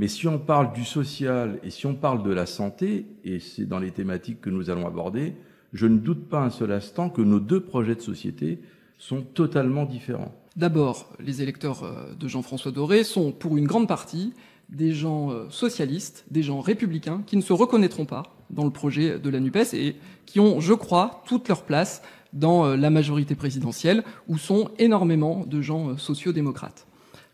Mais si on parle du social et si on parle de la santé, et c'est dans les thématiques que nous allons aborder, je ne doute pas un seul instant que nos deux projets de société sont totalement différents. D'abord, les électeurs de Jean-François Doré sont, pour une grande partie, des gens socialistes, des gens républicains, qui ne se reconnaîtront pas dans le projet de la NUPES et qui ont, je crois, toute leur place dans la majorité présidentielle, où sont énormément de gens sociaux-démocrates.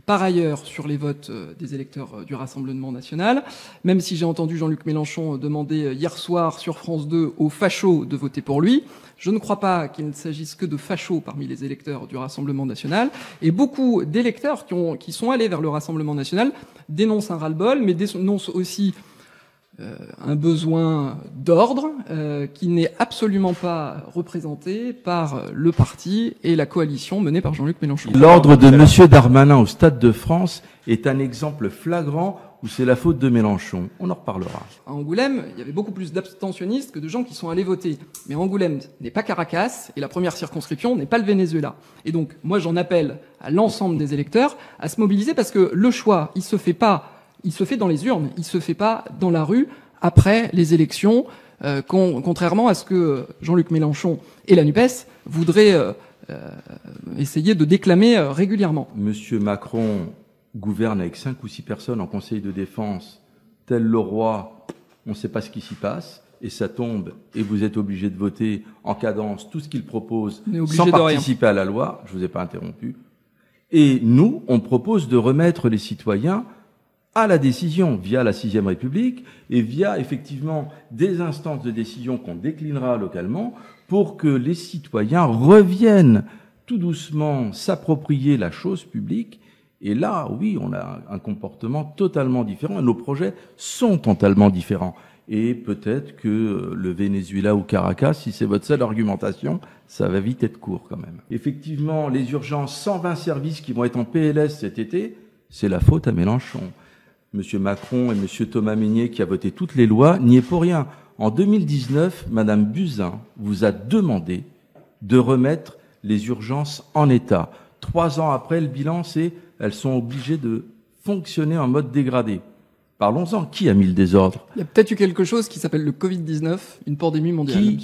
Par ailleurs, sur les votes des électeurs du Rassemblement national, même si j'ai entendu Jean-Luc Mélenchon demander hier soir sur France 2 aux fachos de voter pour lui, je ne crois pas qu'il ne s'agisse que de fachos parmi les électeurs du Rassemblement national. Et beaucoup d'électeurs qui sont allés vers le Rassemblement national dénoncent un ras-le-bol, mais dénoncent aussi un besoin d'ordre qui n'est absolument pas représenté par le parti et la coalition menée par Jean-Luc Mélenchon. L'ordre de M. Darmanin au Stade de France est un exemple flagrant où c'est la faute de Mélenchon. On en reparlera. À Angoulême, il y avait beaucoup plus d'abstentionnistes que de gens qui sont allés voter. Mais Angoulême n'est pas Caracas et la première circonscription n'est pas le Venezuela. Et donc, moi, j'en appelle à l'ensemble des électeurs à se mobiliser parce que le choix, il se fait dans les urnes, il se fait pas dans la rue après les élections, contrairement à ce que Jean-Luc Mélenchon et la NUPES voudraient essayer de déclamer régulièrement. Monsieur Macron gouverne avec 5 ou 6 personnes en conseil de défense, tel le roi, on ne sait pas ce qui s'y passe, et ça tombe, et vous êtes obligé de voter en cadence tout ce qu'il propose sans participer à la loi, je vous ai pas interrompu. Et nous, on propose de remettre les citoyens à la décision via la 6e République et via effectivement des instances de décision qu'on déclinera localement pour que les citoyens reviennent tout doucement s'approprier la chose publique. Et là, oui, on a un comportement totalement différent et nos projets sont totalement différents. Et peut-être que le Venezuela ou Caracas, si c'est votre seule argumentation, ça va vite être court quand même. Effectivement, les urgences, 120 services qui vont être en PLS cet été, c'est la faute à Mélenchon. Monsieur Macron et monsieur Thomas Mesnier, qui a voté toutes les lois, n'y est pour rien. En 2019, Madame Buzyn vous a demandé de remettre les urgences en état. 3 ans après, le bilan, c'est elles sont obligées de fonctionner en mode dégradé. Parlons-en. Qui a mis le désordre? Il y a peut-être eu quelque chose qui s'appelle le Covid-19, une pandémie mondiale.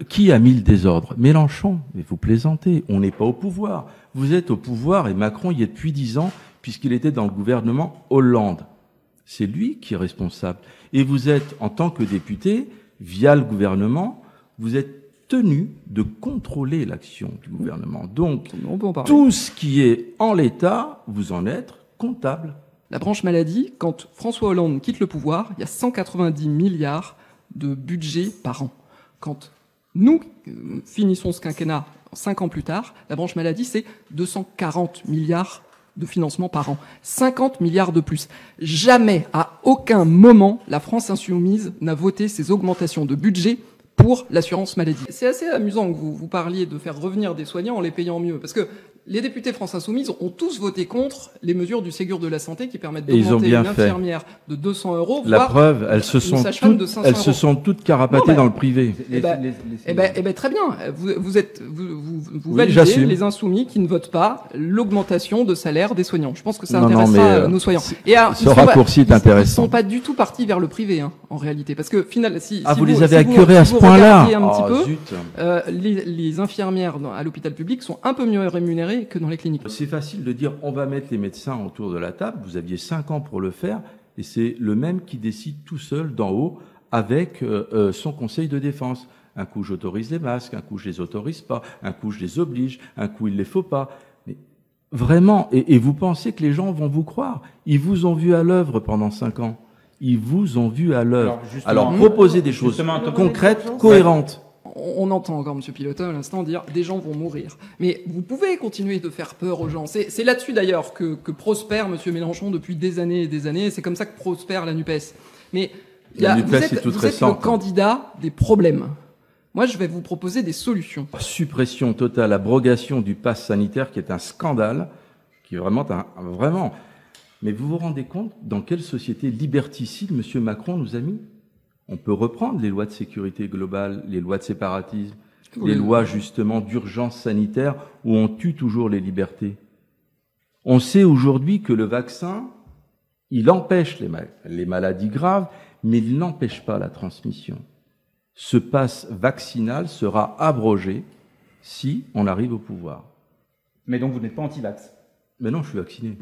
Qui a mis le désordre? Mélenchon. Mais vous plaisantez. On n'est pas au pouvoir. Vous êtes au pouvoir et Macron y est depuis 10 ans puisqu'il était dans le gouvernement Hollande. C'est lui qui est responsable. Et vous êtes, en tant que député, via le gouvernement, vous êtes tenu de contrôler l'action du gouvernement. Donc, tout ce qui est en l'état, vous en êtes comptable. La branche maladie, quand François Hollande quitte le pouvoir, il y a 190 milliards de budget par an. Quand nous finissons ce quinquennat 5 ans plus tard, la branche maladie, c'est 240 milliards de financement par an. 50 milliards de plus. Jamais, à aucun moment, la France insoumise n'a voté ces augmentations de budget pour l'assurance maladie. C'est assez amusant que vous parliez de faire revenir des soignants en les payant mieux, parce que les députés France Insoumise ont tous voté contre les mesures du Ségur de la Santé qui permettent d'augmenter une infirmière de 200 €. La preuve, elles se sont toutes carapatées dans le privé. Très bien. Vous validez les insoumis qui ne votent pas l'augmentation de salaire des soignants. Je pense que ça intéressera nos soignants. Et ce raccourci est intéressant. Ils ne sont pas du tout partis vers le privé, en réalité. Parce que finalement, si vous les avez accurés à ce point-là. Les infirmières à l'hôpital public sont un peu mieux rémunérées que dans les cliniques. C'est facile de dire on va mettre les médecins autour de la table. Vous aviez 5 ans pour le faire et c'est le même qui décide tout seul d'en haut avec son conseil de défense. Un coup j'autorise les masques, un coup je les autorise pas, un coup je les oblige, un coup il les faut pas. Mais vraiment, et vous pensez que les gens vont vous croire? Ils vous ont vu à l'œuvre pendant 5 ans. Ils vous ont vu à l'œuvre. Alors proposez des choses concrètes, cohérentes. On entend encore M. Pilotin à l'instant dire « des gens vont mourir ». Mais vous pouvez continuer de faire peur aux gens. C'est là-dessus d'ailleurs que prospère M. Mélenchon depuis des années et des années. C'est comme ça que prospère la NUPES. Mais vous êtes le candidat des problèmes. Moi, je vais vous proposer des solutions. Suppression totale, abrogation du pass sanitaire qui est un scandale, qui est vraiment... Mais vous vous rendez compte dans quelle société liberticide M. Macron nous a mis? On peut reprendre les lois de sécurité globale, les lois de séparatisme, les lois justement d'urgence sanitaire où on tue toujours les libertés. On sait aujourd'hui que le vaccin Il empêche les maladies graves, mais il n'empêche pas la transmission. Ce pass vaccinal sera abrogé si on arrive au pouvoir. Mais donc vous n'êtes pas anti-vax? Mais non, je suis vacciné.